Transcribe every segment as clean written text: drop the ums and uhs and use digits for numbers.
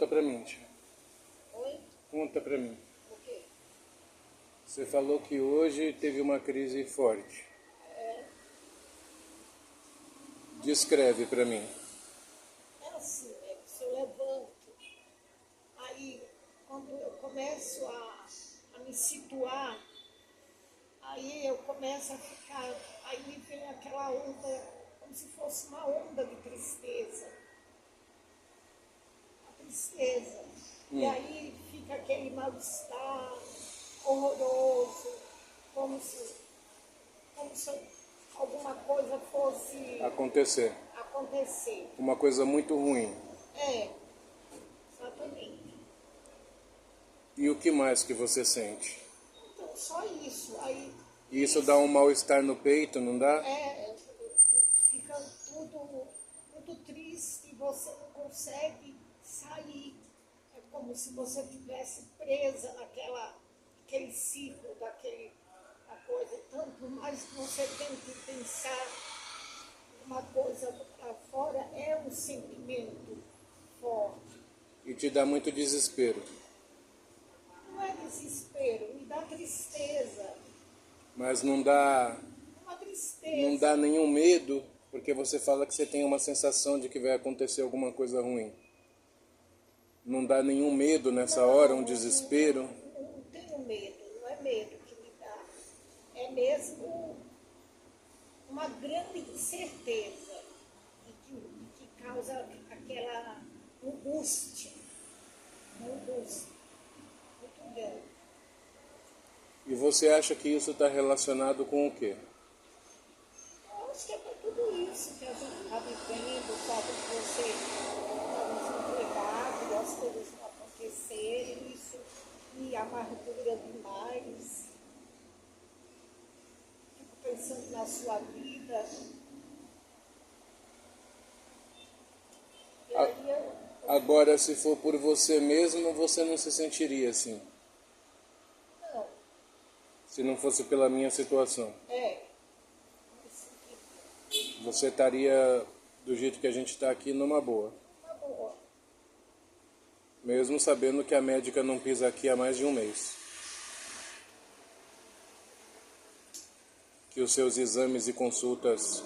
conta pra mim, tia. Oi? Conta pra mim. O quê? Você falou que hoje teve uma crise forte. Descreve pra mim. É assim, se eu levanto, aí quando eu começo a me situar, aí eu começo a ficar, aí me vem aquela onda, como se fosse uma onda de tristeza. A tristeza. E aí fica aquele mal-estar horroroso, como se alguma coisa fosse Acontecer. acontecer. Uma coisa muito ruim. É, exatamente. E o que mais que você sente? Então, só isso. Aí E isso dá um mal-estar no peito, não dá? fica tudo muito triste e você não consegue sair. É como se você estivesse presa naquele ciclo, da coisa. Tanto mais que você tente pensar uma coisa para fora, é um sentimento forte. E te dá muito desespero. Não é desespero, me dá tristeza. Mas não dá Uma tristeza. Não dá nenhum medo, porque você fala que você tem uma sensação de que vai acontecer alguma coisa ruim. Não dá nenhum medo nessa hora, um desespero. Não tenho medo, não é medo que me dá. É mesmo uma grande incerteza que causa aquela angústia. Uma angústia muito grande. E você acha que isso está relacionado com o quê? Eu acho que é para tudo isso que a gente está vivendo, o fato de você estar desempregado, e as coisas não acontecerem, isso me amargura demais. Fico pensando na sua vida. E aí Agora, se for por você mesmo, você não se sentiria assim. não, Se não fosse pela minha situação. Você estaria do jeito que a gente está aqui numa boa. uma boa. Mesmo sabendo que a médica não pisa aqui há mais de um mês. Que os seus exames e consultas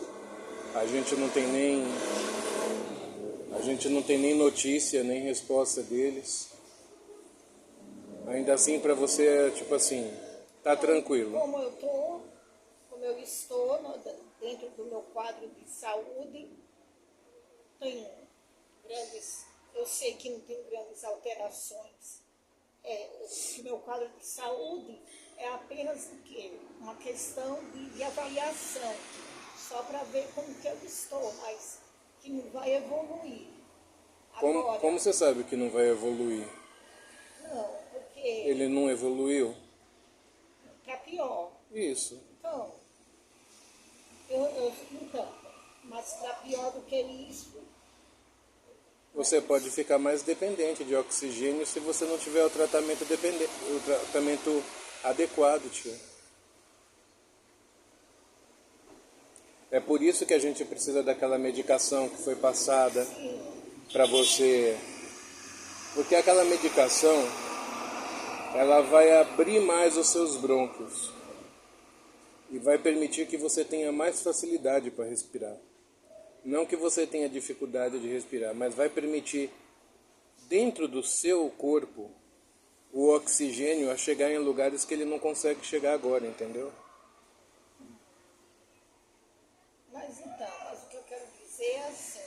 a gente não tem nem notícia, nem resposta deles. Ainda assim, para você é tipo assim, tá tranquilo. Como eu estou dentro do meu quadro de saúde, tem eu sei que não tem grandes alterações. O meu quadro de saúde é apenas o quê? Uma questão de avaliação, só para ver como que eu estou, mas que não vai evoluir. Agora, Como você sabe que não vai evoluir? não, porque Ele não evoluiu? para pior. Isso. Então, então, mas para pior do que isso, Você pode ficar mais dependente de oxigênio se você não tiver o tratamento adequado, tia. É por isso que a gente precisa daquela medicação que foi passada para você. Porque aquela medicação, ela vai abrir mais os seus brônquios e vai permitir que você tenha mais facilidade para respirar. Não que você tenha dificuldade de respirar, mas vai permitir dentro do seu corpo o oxigênio a chegar em lugares que ele não consegue chegar agora, entendeu? mas o que eu quero dizer é assim,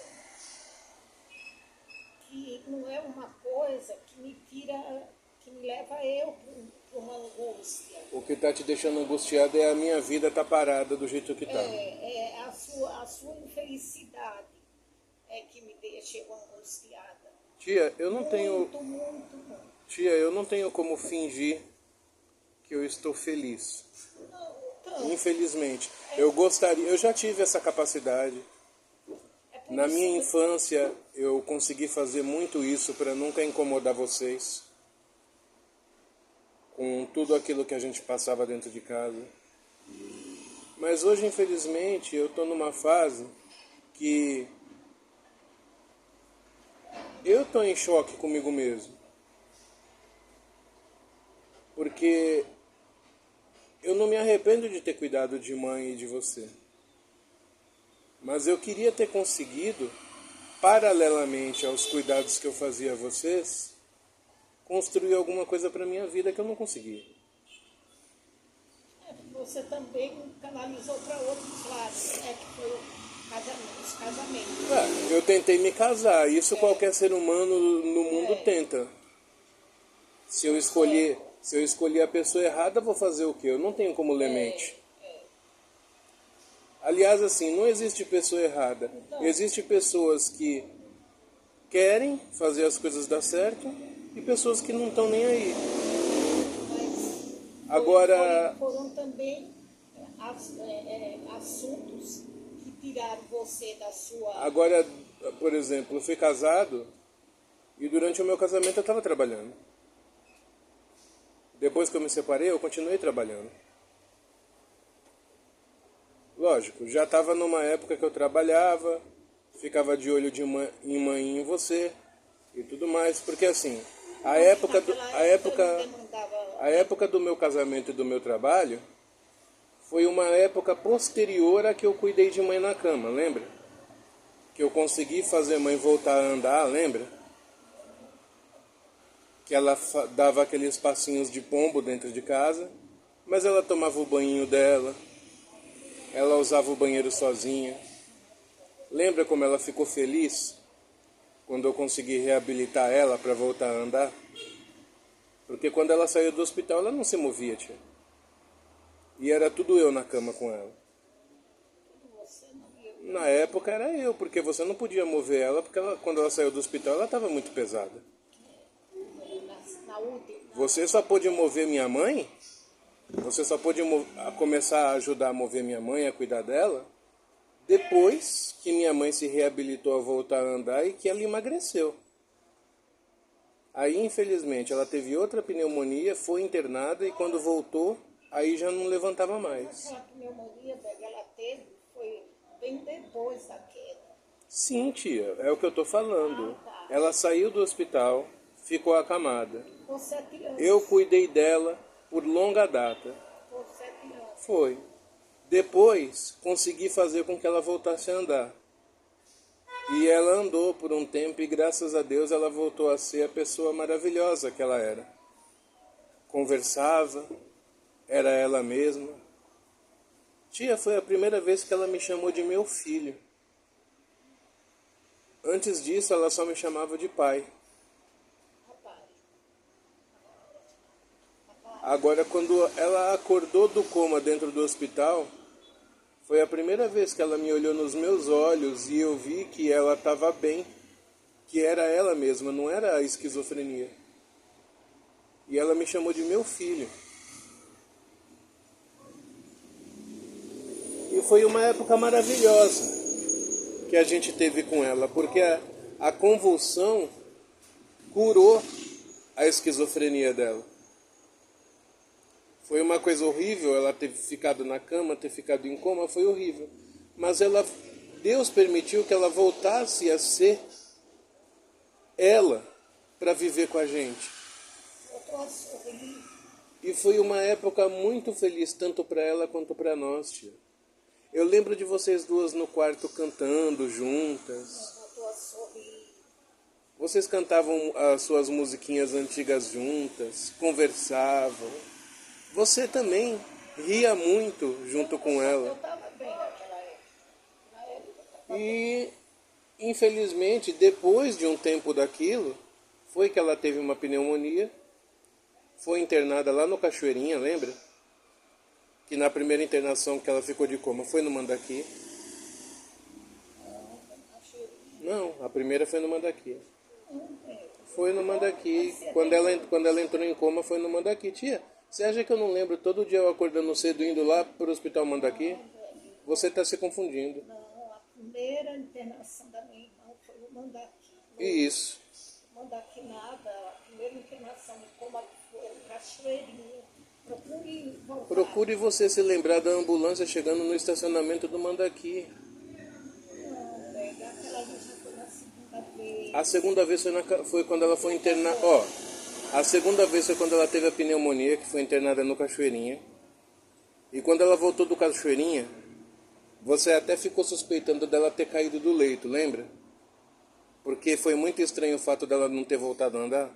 que não é uma coisa que me leva eu para uma angústia. O que está te deixando angustiado é a minha vida tá parada do jeito que tá. É a sua infelicidade que me deixa eu angustiada. Tia, eu não tenho... Muito. Tia, eu não tenho como fingir que eu estou feliz. Não, então, Infelizmente. Eu já tive essa capacidade. por Na isso minha que- infância, eu consegui fazer muito isso para nunca incomodar vocês. Com tudo aquilo que a gente passava dentro de casa. Mas hoje, infelizmente, eu estou numa fase que eu tô em choque comigo mesmo. Porque eu não me arrependo de ter cuidado de mãe e de você. Mas eu queria ter conseguido, paralelamente aos cuidados que eu fazia a vocês, construir alguma coisa para minha vida que eu não consegui. Você também canalizou para outros lados, né? Que foi os casamentos. Eu tentei me casar, isso qualquer ser humano no mundo tenta. Se eu escolher a pessoa errada, vou fazer o quê? Eu não tenho como ler mente. Aliás, assim, não existe pessoa errada. Existem pessoas que querem fazer as coisas dar certo e pessoas que não estão nem aí. Agora, foram também assuntos que tiraram você da sua... Agora, por exemplo, eu fui casado e durante o meu casamento eu estava trabalhando. Depois que eu me separei, eu continuei trabalhando. Lógico, já estava numa época que eu trabalhava, ficava de olho em mãe e em você e tudo mais, porque assim, a época do meu casamento e do meu trabalho foi uma época posterior a que eu cuidei de mãe na cama, lembra? Que eu consegui fazer mãe voltar a andar, lembra? Que ela dava aqueles passinhos de pombo dentro de casa, mas ela tomava o banhinho dela, ela usava o banheiro sozinha. Lembra como ela ficou feliz quando eu consegui reabilitar ela para voltar a andar? Porque quando ela saiu do hospital, ela não se movia, tia. E era tudo eu na cama com ela. Na época era eu, porque você não podia mover ela, porque quando ela saiu do hospital, ela estava muito pesada. Você só pôde mover minha mãe? Você só pôde começar a ajudar a mover minha mãe, a cuidar dela, depois que minha mãe se reabilitou a voltar a andar e que ela emagreceu. Aí, infelizmente, ela teve outra pneumonia, foi internada e quando voltou, aí já não levantava mais. Aquela pneumonia que ela teve foi bem depois da queda. Sim, tia, é o que eu tô falando. Ela saiu do hospital, ficou acamada. Por 7 anos. Eu cuidei dela por longa data. Por 7 anos. Foi. Depois, consegui fazer com que ela voltasse a andar. E ela andou por um tempo e, graças a Deus, ela voltou a ser a pessoa maravilhosa que ela era. Conversava, era ela mesma. Tia, foi a primeira vez que ela me chamou de meu filho. Antes disso, ela só me chamava de pai. Agora, quando ela acordou do coma dentro do hospital, foi a primeira vez que ela me olhou nos meus olhos e eu vi que ela estava bem, que era ela mesma, não era a esquizofrenia. E ela me chamou de meu filho. E foi uma época maravilhosa que a gente teve com ela, porque a convulsão curou a esquizofrenia dela. Foi uma coisa horrível ela ter ficado na cama, ter ficado em coma, foi horrível. Mas Deus permitiu que ela voltasse a ser ela para viver com a gente. E foi uma época muito feliz, tanto para ela quanto para nós, tia. Eu lembro de vocês duas no quarto cantando juntas. Vocês cantavam as suas musiquinhas antigas juntas, conversavam. Você também ria muito junto com ela. Eu estava bem naquela época. E, infelizmente, depois de um tempo daquilo, foi que ela teve uma pneumonia, foi internada lá no Cachoeirinha, lembra? Que na primeira internação que ela ficou de coma foi no Mandaki. Não, a primeira foi no Mandaki. Foi no Mandaki. Quando ela entrou em coma, foi no Mandaki. Tia, você acha que eu não lembro todo dia eu acordando cedo indo lá para o hospital Mandaki? Você está se confundindo. Não, a primeira internação da minha irmã foi no Mandaki. Isso. Mandaki nada, a primeira internação em coma foi no Cachoeirinha. Procure voltar. Procure você se lembrar da ambulância chegando no estacionamento do Mandaki. Não, aquela já foi na segunda-feira. A segunda vez foi quando ela foi internada. Ó, a segunda vez foi quando ela teve a pneumonia, que foi internada no Cachoeirinha. E quando ela voltou do Cachoeirinha, você até ficou suspeitando dela ter caído do leito, lembra? Porque foi muito estranho o fato dela não ter voltado a andar.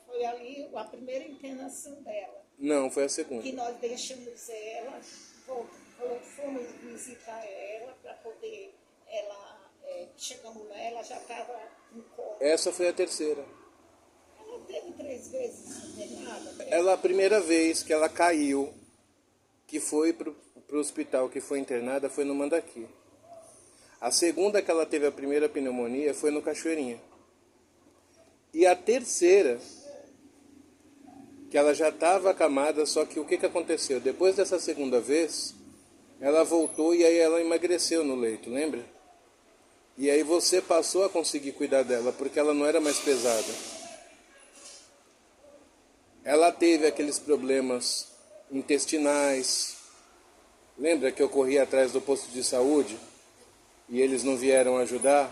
Foi ali a primeira internação dela. Não, foi a segunda. Que nós deixamos ela, fomos visitar ela para poder, chegamos lá, ela já estava em coma. Essa foi a terceira. Ela teve 3 vezes internada. Ela, a primeira vez que ela caiu, que foi pro hospital, que foi internada, foi no Mandaqui. A segunda que ela teve a primeira pneumonia foi no Cachoeirinha. E a terceira, que ela já estava acamada, só que o que aconteceu? Depois dessa segunda vez, ela voltou e aí ela emagreceu no leito, lembra? E aí você passou a conseguir cuidar dela, porque ela não era mais pesada. Ela teve aqueles problemas intestinais. Lembra que eu corri atrás do posto de saúde e eles não vieram ajudar?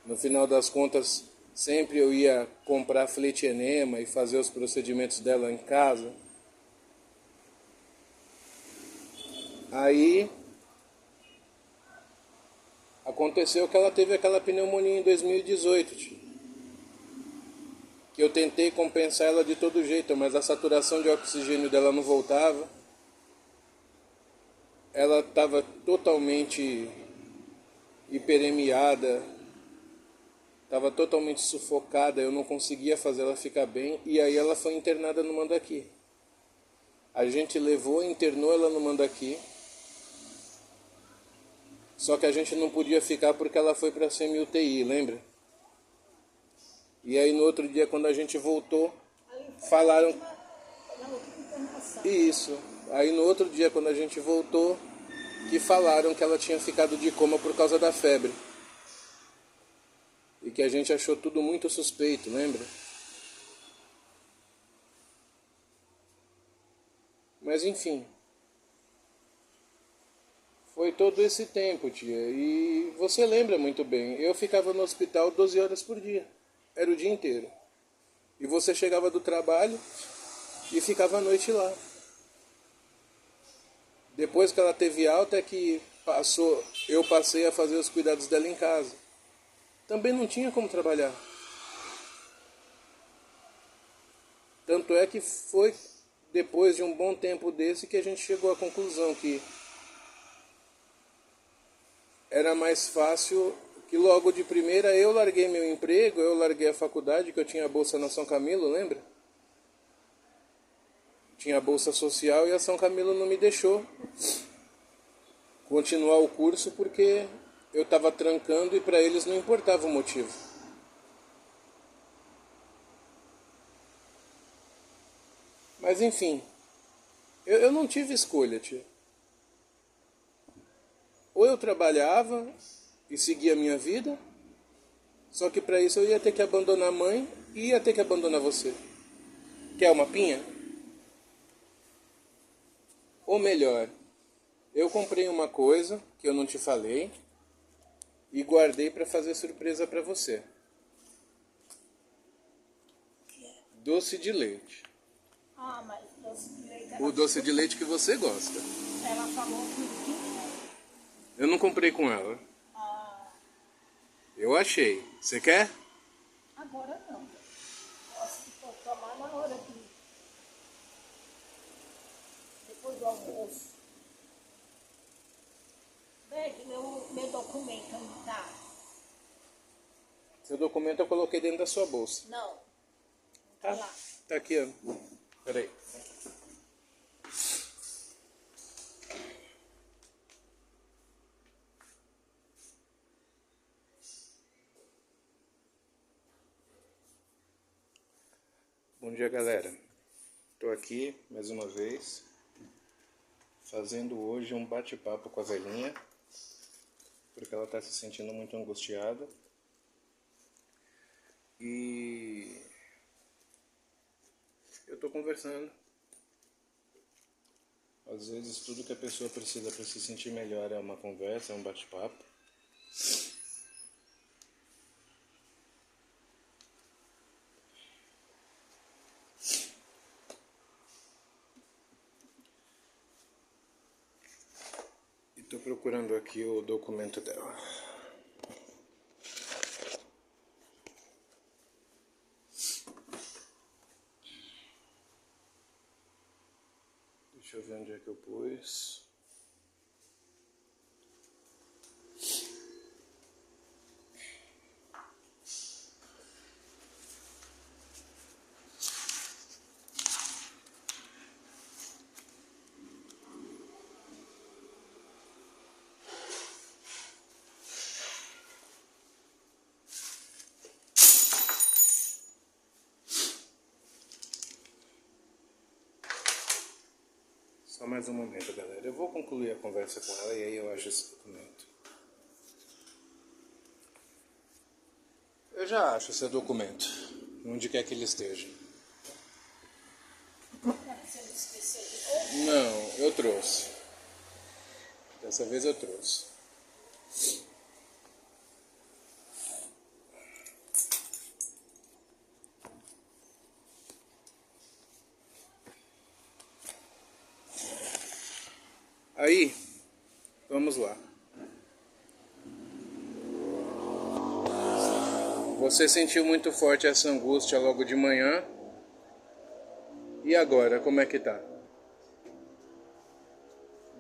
No final das contas, sempre eu ia comprar fletienema e fazer os procedimentos dela em casa. Aí aconteceu que ela teve aquela pneumonia em 2018, tio. Que eu tentei compensar ela de todo jeito, mas a saturação de oxigênio dela não voltava. Ela estava totalmente hiperemiada, estava totalmente sufocada, eu não conseguia fazer ela ficar bem, e aí ela foi internada no Mandaqui. A gente levou, internou ela no Mandaqui, só que a gente não podia ficar porque ela foi para semi-UTI, lembra? E aí no outro dia, quando a gente voltou, falaram... Isso. Aí no outro dia, quando a gente voltou, que falaram que ela tinha ficado de coma por causa da febre. E que a gente achou tudo muito suspeito, lembra? Mas enfim. Foi todo esse tempo, tia. E você lembra muito bem. Eu ficava no hospital 12 horas por dia. Era o dia inteiro. E você chegava do trabalho e ficava à noite lá. Depois que ela teve alta é que eu passei a fazer os cuidados dela em casa. Também não tinha como trabalhar. Tanto é que foi depois de um bom tempo desse que a gente chegou à conclusão que era mais fácil, que logo de primeira eu larguei meu emprego, eu larguei a faculdade, que eu tinha a bolsa na São Camilo, lembra? Tinha a bolsa social e a São Camilo não me deixou continuar o curso porque eu estava trancando e para eles não importava o motivo. Mas enfim, eu não tive escolha, tio. Ou eu trabalhava e seguia a minha vida, só que para isso eu ia ter que abandonar a mãe e ia ter que abandonar você. Quer uma pinha? Ou melhor, eu comprei uma coisa que eu não te falei e guardei para fazer surpresa para você. Doce de leite. Ah, mas doce de leite... O doce de leite que você gosta. Ela falou que... Eu não comprei com ela. Ah, Eu achei. Você quer? agora não. Posso tomar na hora de... depois do almoço. Veja, meu documento não tá. Seu documento eu coloquei dentro da sua bolsa. Não. Tá? Lá. Tá aqui, ó. Peraí. Bom dia, galera. Tô aqui mais uma vez fazendo hoje um bate-papo com a velhinha, porque ela tá se sentindo muito angustiada. E eu tô conversando. Às vezes tudo que a pessoa precisa para se sentir melhor é uma conversa, é um bate-papo. procurando aqui o documento dela. Deixa eu ver onde é que eu pus. Só mais um momento, galera. Eu vou concluir a conversa com ela e aí eu acho esse documento. Eu já acho esse documento, onde quer que ele esteja. Você não esqueceu de novo? Não, eu trouxe. Dessa vez eu trouxe. Aí, vamos lá. Você sentiu muito forte essa angústia logo de manhã. E agora, como é que tá?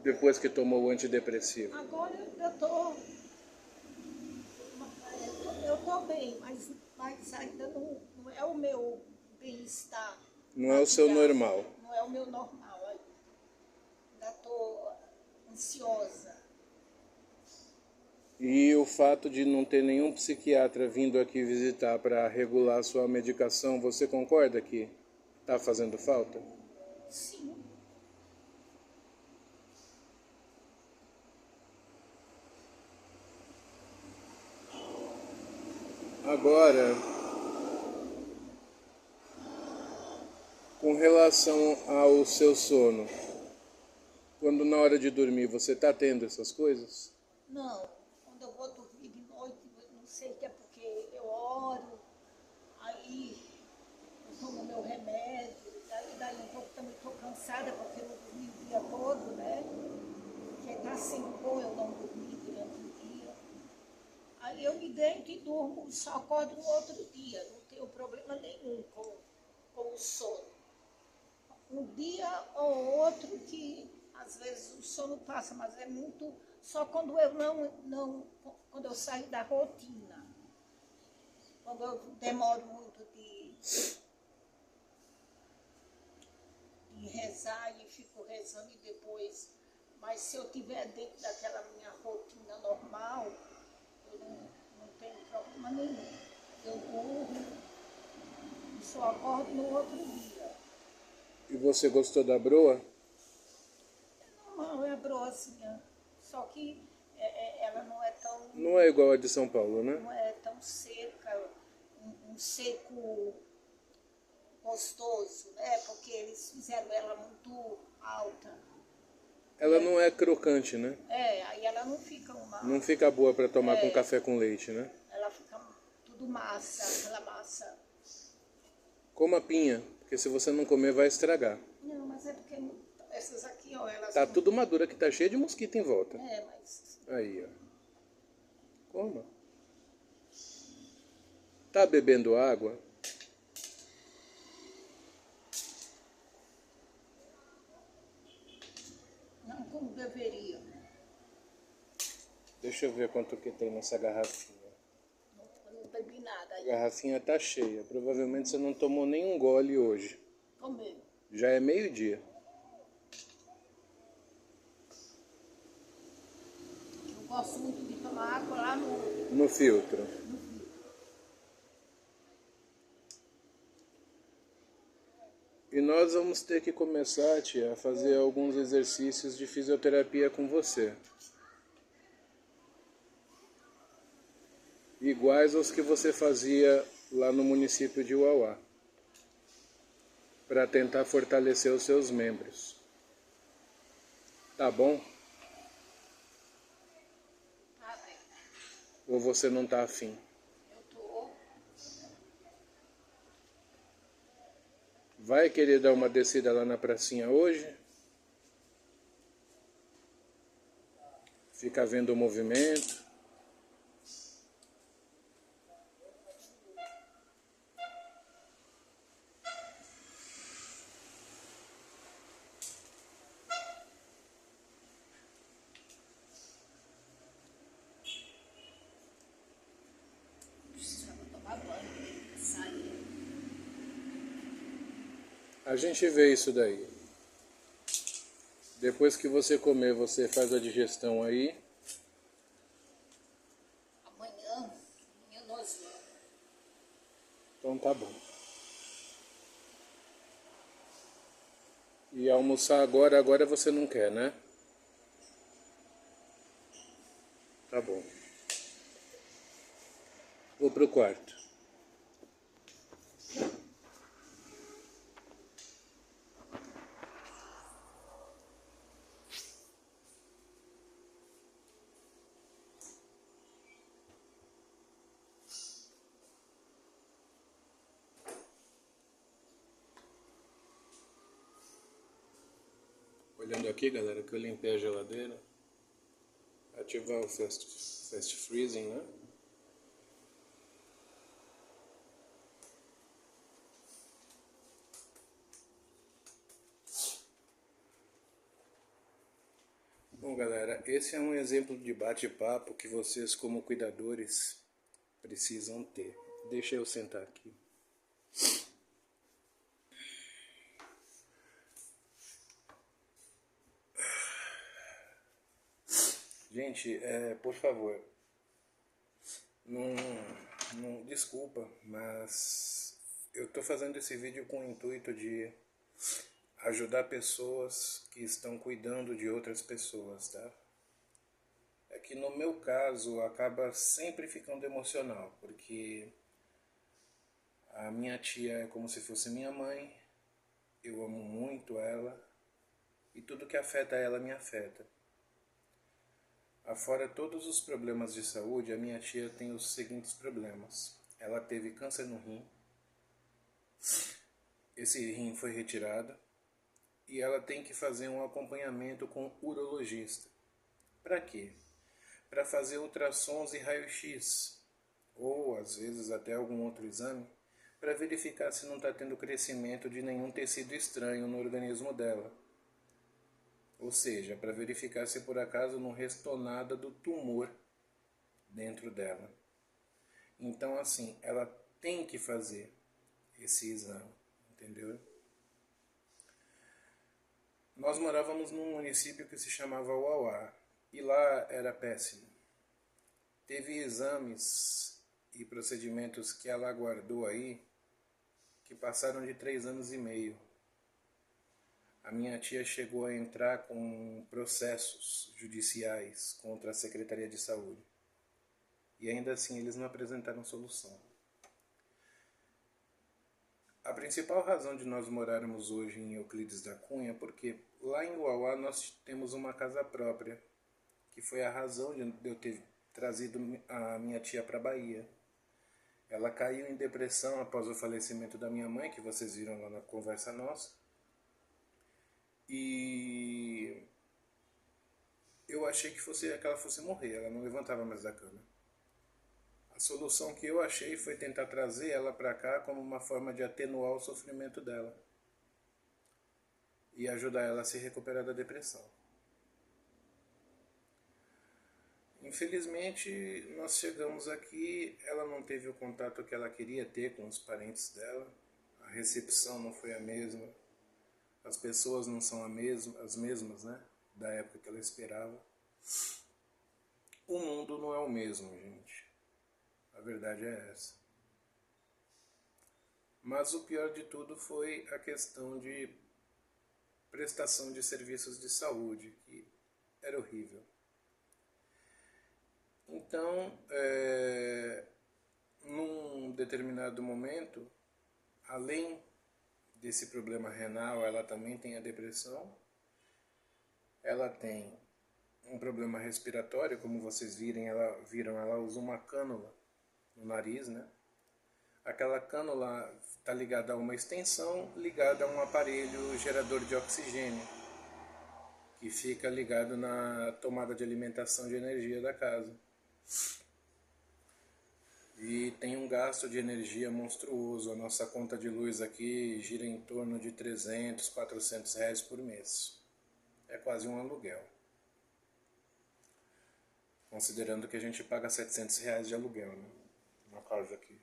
Depois que tomou o antidepressivo. Agora eu tô bem, mas ainda não é o meu bem-estar. Não é o seu normal. Não é o meu normal. Ainda tô ansiosa. E o fato de não ter nenhum psiquiatra vindo aqui visitar para regular sua medicação, você concorda que tá fazendo falta? Sim. Agora, com relação ao seu sono, quando na hora de dormir você tá tendo essas coisas? Não, quando eu vou dormir de noite, não sei que é porque eu oro, aí eu tomo meu remédio, daí um pouco também estou cansada porque eu não dormi o dia todo, né? Porque está sendo bom eu não dormir durante o dia. Aí eu me deito e durmo, só acordo no outro dia, não tenho problema nenhum com o sono. Um dia ou outro que às vezes o sono passa, mas é muito só quando eu quando eu saio da rotina. Quando eu demoro muito de rezar e fico rezando e depois. Mas se eu estiver dentro daquela minha rotina normal, eu não tenho problema nenhum. Eu durmo e só acordo no outro dia. E você gostou da broa? Não é broazinha, só que ela não é tão, Não é igual a de São Paulo, né? não é tão seca, um seco gostoso, né? Porque eles fizeram ela muito alta. Ela não é crocante, né? Aí ela não fica Não fica boa para tomar com café com leite, né? ela fica tudo massa, aquela massa. Coma pinha, porque se você não comer vai estragar. Não, mas é porque essas aqui, ó, elas Tá não... tudo madura que tá cheio de mosquito em volta. mas... Aí, ó. Coma. Tá bebendo água? Não como deveria. Deixa eu ver quanto que tem nessa garrafinha. Eu não bebi nada. A garrafinha tá cheia. Provavelmente você não tomou nenhum gole hoje. Tomei. Já é meio-dia. Eu gosto muito de tomar água lá No filtro. E nós vamos ter que começar, tia, a fazer alguns exercícios de fisioterapia com você. Iguais aos que você fazia lá no município de Uauá. Para tentar fortalecer os seus membros. Tá bom? Tá bem. Ou você não tá afim? Eu tô. Vai querer dar uma descida lá na pracinha hoje? Fica vendo o movimento. Precisava tomar banho, sair. A gente vê isso daí. Depois que você comer, você faz a digestão aí. Amanhã nós vamos. Então tá bom. E almoçar agora você não quer, né? Tá bom. Vou pro quarto. Olhando aqui, galera, que eu limpei a geladeira. Ativar o fast freezing, né? Bom, galera, esse é um exemplo de bate-papo que vocês, como cuidadores, precisam ter. Deixa eu sentar aqui. Gente, por favor, desculpa, mas eu estou fazendo esse vídeo com o intuito de ajudar pessoas que estão cuidando de outras pessoas, tá? É que no meu caso acaba sempre ficando emocional, porque a minha tia é como se fosse minha mãe, eu amo muito ela e tudo que afeta ela me afeta. Afora todos os problemas de saúde, a minha tia tem os seguintes problemas. Ela teve câncer no rim, esse rim foi retirado e ela tem que fazer um acompanhamento com o urologista. Para quê? Para fazer ultrassons e raio-x, ou às vezes até algum outro exame, para verificar se não está tendo crescimento de nenhum tecido estranho no organismo dela. Ou seja, para verificar se por acaso não restou nada do tumor dentro dela. Então, assim, ela tem que fazer esse exame, entendeu? Nós morávamos num município que se chamava Uauá, e lá era péssimo. Teve exames e procedimentos que ela aguardou aí, que passaram de 3 anos e meio. A minha tia chegou a entrar com processos judiciais contra a Secretaria de Saúde. E ainda assim eles não apresentaram solução. A principal razão de nós morarmos hoje em Euclides da Cunha é porque lá em Uauá nós temos uma casa própria, que foi a razão de eu ter trazido a minha tia para a Bahia. Ela caiu em depressão após o falecimento da minha mãe, que vocês viram lá na conversa nossa. E eu achei que ela fosse morrer, ela não levantava mais da cama. A solução que eu achei foi tentar trazer ela para cá como uma forma de atenuar o sofrimento dela e ajudar ela a se recuperar da depressão. Infelizmente, nós chegamos aqui, ela não teve o contato que ela queria ter com os parentes dela, a recepção não foi a mesma, as pessoas não são as mesmas, né, da época que ela esperava. O mundo não é o mesmo, gente. A verdade é essa. Mas o pior de tudo foi a questão de prestação de serviços de saúde, que era horrível. Então, num determinado momento, além desse problema renal, ela também tem a depressão, ela tem um problema respiratório, como vocês viram, ela usa uma cânula no nariz, né? Aquela cânula está ligada a uma extensão, ligada a um aparelho gerador de oxigênio. que fica ligado na tomada de alimentação de energia da casa. E tem um gasto de energia monstruoso. A nossa conta de luz aqui gira em torno de 300, 400 reais por mês. É quase um aluguel. Considerando que a gente paga 700 reais de aluguel, né? Na casa aqui.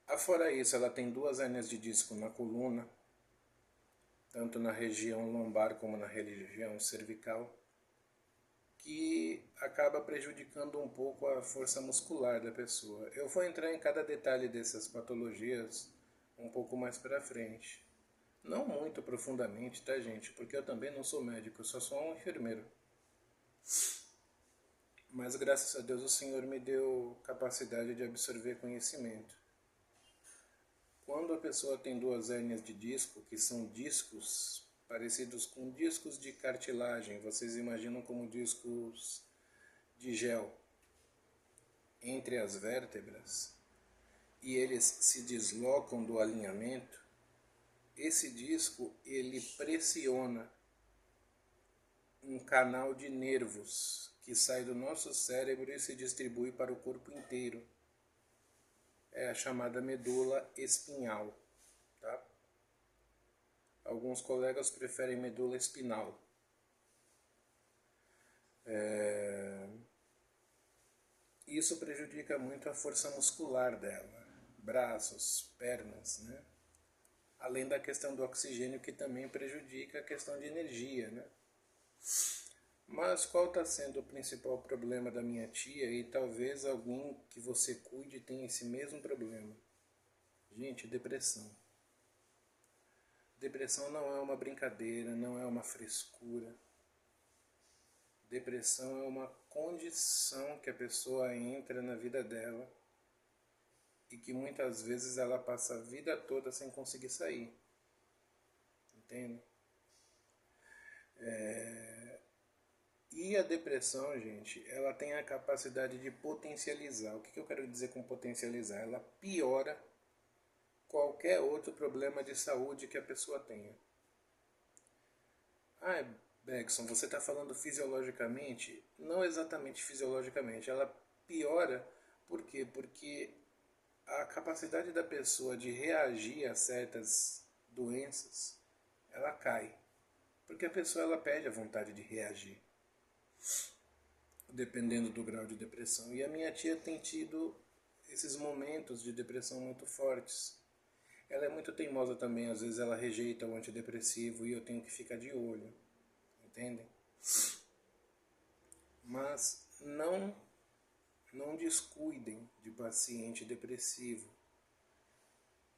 Afora isso, ela tem 2 hérnias de disco na coluna, tanto na região lombar como na região cervical, que acaba prejudicando um pouco a força muscular da pessoa. Eu vou entrar em cada detalhe dessas patologias um pouco mais pra frente. Não muito profundamente, tá, gente? Porque eu também não sou médico, eu só sou um enfermeiro. Mas graças a Deus o Senhor me deu capacidade de absorver conhecimento. Quando a pessoa tem 2 hérnias de disco, que são discos parecidos com discos de cartilagem, vocês imaginam como discos de gel entre as vértebras, e eles se deslocam do alinhamento, esse disco ele pressiona um canal de nervos que sai do nosso cérebro e se distribui para o corpo inteiro. É a chamada medula espinhal, tá? Alguns colegas preferem medula espinal. Isso prejudica muito a força muscular dela, braços, pernas, né? Além da questão do oxigênio, que também prejudica a questão de energia, né? Mas qual está sendo o principal problema da minha tia, e talvez alguém que você cuide tenha esse mesmo problema? Gente, depressão. Depressão não é uma brincadeira, não é uma frescura. Depressão é uma condição que a pessoa entra na vida dela e que muitas vezes ela passa a vida toda sem conseguir sair. Entende? E a depressão, gente, ela tem a capacidade de potencializar. O que eu quero dizer com potencializar? Ela piora qualquer outro problema de saúde que a pessoa tenha. Ah, Bergson, você está falando fisiologicamente? Não exatamente fisiologicamente. Ela piora por quê? Porque a capacidade da pessoa de reagir a certas doenças, ela cai. Porque a pessoa ela perde a vontade de reagir, dependendo do grau de depressão. E a minha tia tem tido esses momentos de depressão muito fortes. Ela é muito teimosa também, às vezes ela rejeita o antidepressivo e eu tenho que ficar de olho, entendem? Mas não descuidem de paciente depressivo.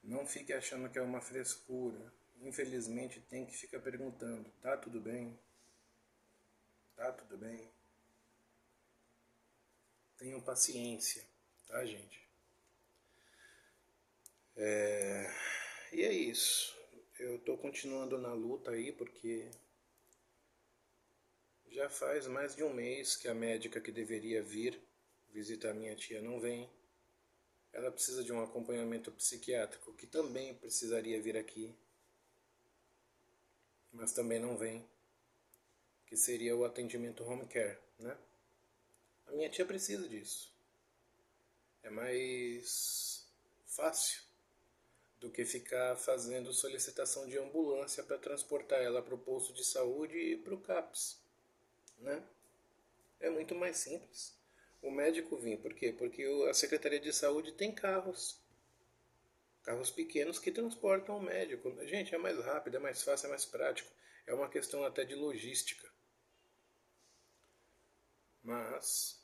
Não fique achando que é uma frescura. Infelizmente tem que ficar perguntando, tá tudo bem? Tá tudo bem? Tenham paciência, tá, gente? E é isso. Eu tô continuando na luta aí porque já faz mais de um mês que a médica que deveria vir visitar minha tia não vem. Ela precisa de um acompanhamento psiquiátrico, que também precisaria vir aqui, mas também não vem, que seria o atendimento home care, né? A minha tia precisa disso. É mais fácil do que ficar fazendo solicitação de ambulância para transportar ela para o posto de saúde e para o CAPS, né? É muito mais simples. O médico vir, por quê? Porque a Secretaria de Saúde tem carros pequenos que transportam o médico. Gente, é mais rápido, é mais fácil, é mais prático. É uma questão até de logística. Mas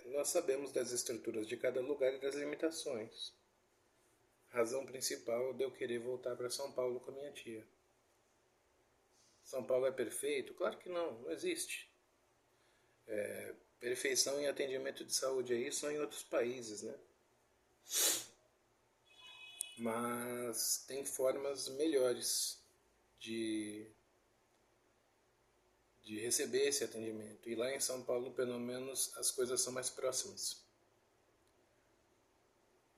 nós sabemos das estruturas de cada lugar e das limitações. Razão principal de eu querer voltar para São Paulo com a minha tia. São Paulo é perfeito? Claro que não, não existe. Perfeição em atendimento de saúde aí só em outros países, né? Mas tem formas melhores de receber esse atendimento. E lá em São Paulo, pelo menos, as coisas são mais próximas.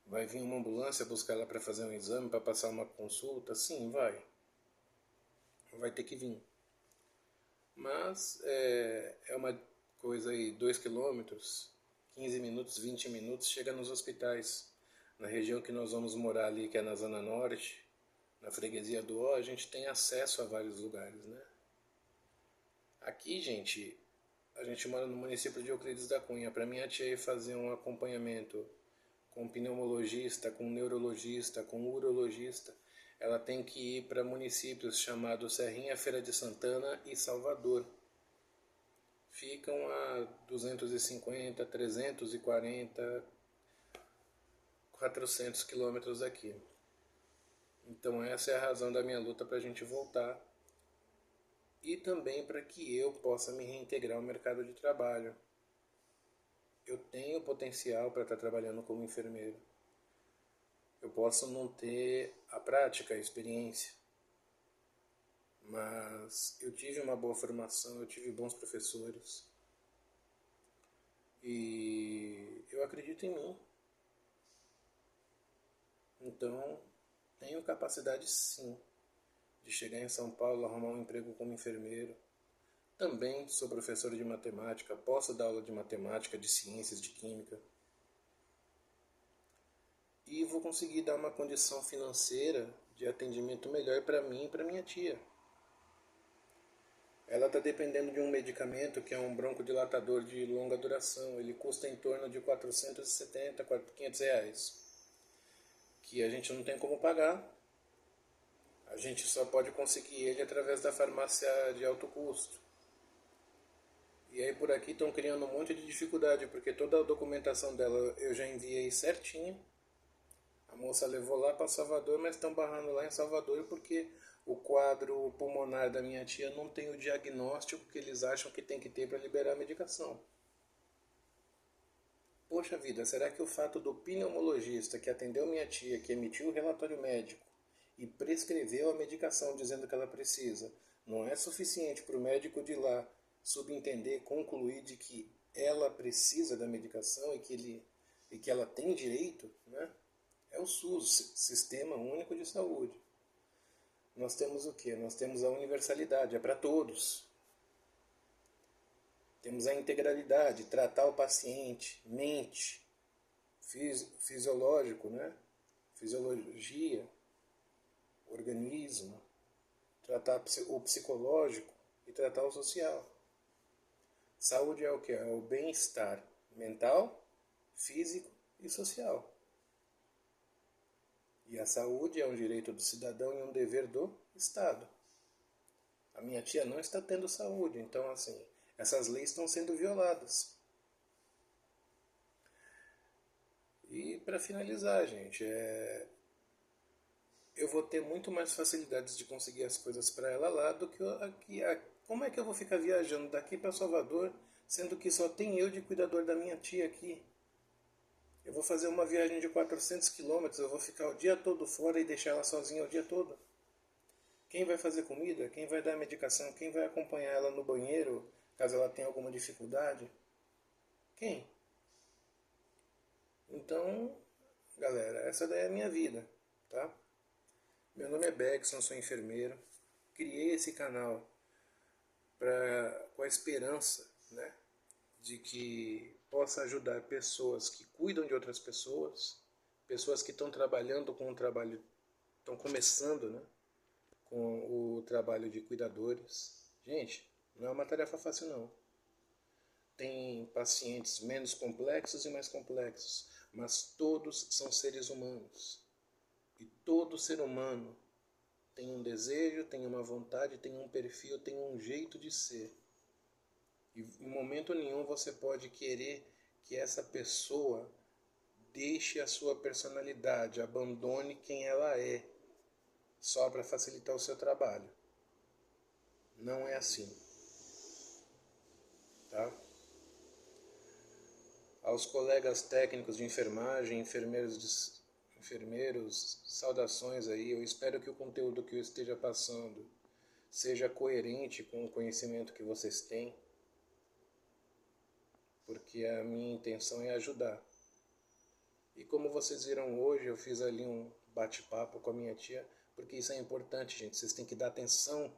Vai vir uma ambulância buscar ela para fazer um exame, para passar uma consulta? Sim, vai. vai ter que vir. Mas é uma coisa aí, 2 quilômetros, 15 minutos, 20 minutos, chega nos hospitais. Na região que nós vamos morar ali, que é na Zona Norte, na freguesia do Ó, a gente tem acesso a vários lugares, né? Aqui, gente, a gente mora no município de Euclides da Cunha. Para minha tia ir fazer um acompanhamento com pneumologista, com neurologista, com urologista, ela tem que ir para municípios chamados Serrinha, Feira de Santana e Salvador. Ficam a 250, 340, 400 quilômetros daqui. Então essa é a razão da minha luta para a gente voltar e também para que eu possa me reintegrar ao mercado de trabalho. Eu tenho potencial para estar trabalhando como enfermeiro. Eu posso não ter a prática, a experiência, mas eu tive uma boa formação, eu tive bons professores e eu acredito em mim. Então, tenho capacidade sim de chegar em São Paulo, arrumar um emprego como enfermeiro. Também sou professor de matemática, posso dar aula de matemática, de ciências, de química. E vou conseguir dar uma condição financeira de atendimento melhor para mim e para minha tia. Ela está dependendo de um medicamento que é um broncodilatador de longa duração. Ele custa em torno de 470, 500 reais. Que a gente não tem como pagar. A gente só pode conseguir ele através da farmácia de alto custo. E aí por aqui estão criando um monte de dificuldade, porque toda a documentação dela eu já enviei certinho. A moça levou lá para Salvador, mas estão barrando lá em Salvador porque o quadro pulmonar da minha tia não tem o diagnóstico que eles acham que tem que ter para liberar a medicação. Poxa vida, será que o fato do pneumologista que atendeu minha tia, que emitiu o relatório médico e prescreveu a medicação dizendo que ela precisa, não é suficiente para o médico de lá subentender, concluir de que ela precisa da medicação e que ela tem direito, né? É o SUS, Sistema Único de Saúde. Nós temos o quê? Nós temos a universalidade, é para todos. Temos a integralidade, tratar o paciente, mente, fisiológico, né? Fisiologia, organismo, tratar o psicológico e tratar o social. Saúde é o que? É o bem-estar mental, físico e social. E a saúde é um direito do cidadão e um dever do Estado. A minha tia não está tendo saúde, então assim, essas leis estão sendo violadas. E para finalizar, gente, eu vou ter muito mais facilidades de conseguir as coisas para ela lá do que aqui. Como é que eu vou ficar viajando daqui para Salvador, sendo que só tem eu de cuidador da minha tia aqui? Eu vou fazer uma viagem de 400 quilômetros, eu vou ficar o dia todo fora e deixar ela sozinha o dia todo. Quem vai fazer comida? Quem vai dar medicação? Quem vai acompanhar ela no banheiro, caso ela tenha alguma dificuldade? Quem? Então, galera, essa daí é a minha vida, tá? Meu nome é Beckson, sou enfermeiro. Criei esse canal com a esperança, né, de que possa ajudar pessoas que cuidam de outras pessoas, pessoas que estão trabalhando com o trabalho, estão começando, né, com o trabalho de cuidadores. Gente, não é uma tarefa fácil não. Tem pacientes menos complexos e mais complexos, mas todos são seres humanos. E todo ser humano tem um desejo, tem uma vontade, tem um perfil, tem um jeito de ser. E em momento nenhum você pode querer que essa pessoa deixe a sua personalidade, abandone quem ela é, só para facilitar o seu trabalho. Não é assim. Tá? Aos colegas técnicos de enfermagem, enfermeiros, saudações aí. Eu espero que o conteúdo que eu esteja passando seja coerente com o conhecimento que vocês têm, porque a minha intenção é ajudar. E como vocês viram hoje, eu fiz ali um bate-papo com a minha tia, porque isso é importante, gente. Vocês têm que dar atenção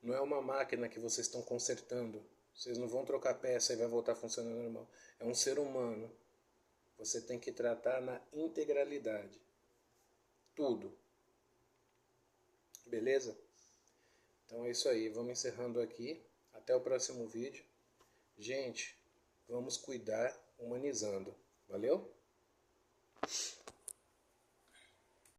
Não é uma máquina que vocês estão consertando. Vocês não vão trocar peça e vai voltar funcionando normal. É um ser humano. Você tem que tratar na integralidade. Tudo. Beleza? Então é isso aí. Vamos encerrando aqui. Até o próximo vídeo. Gente, vamos cuidar humanizando. Valeu?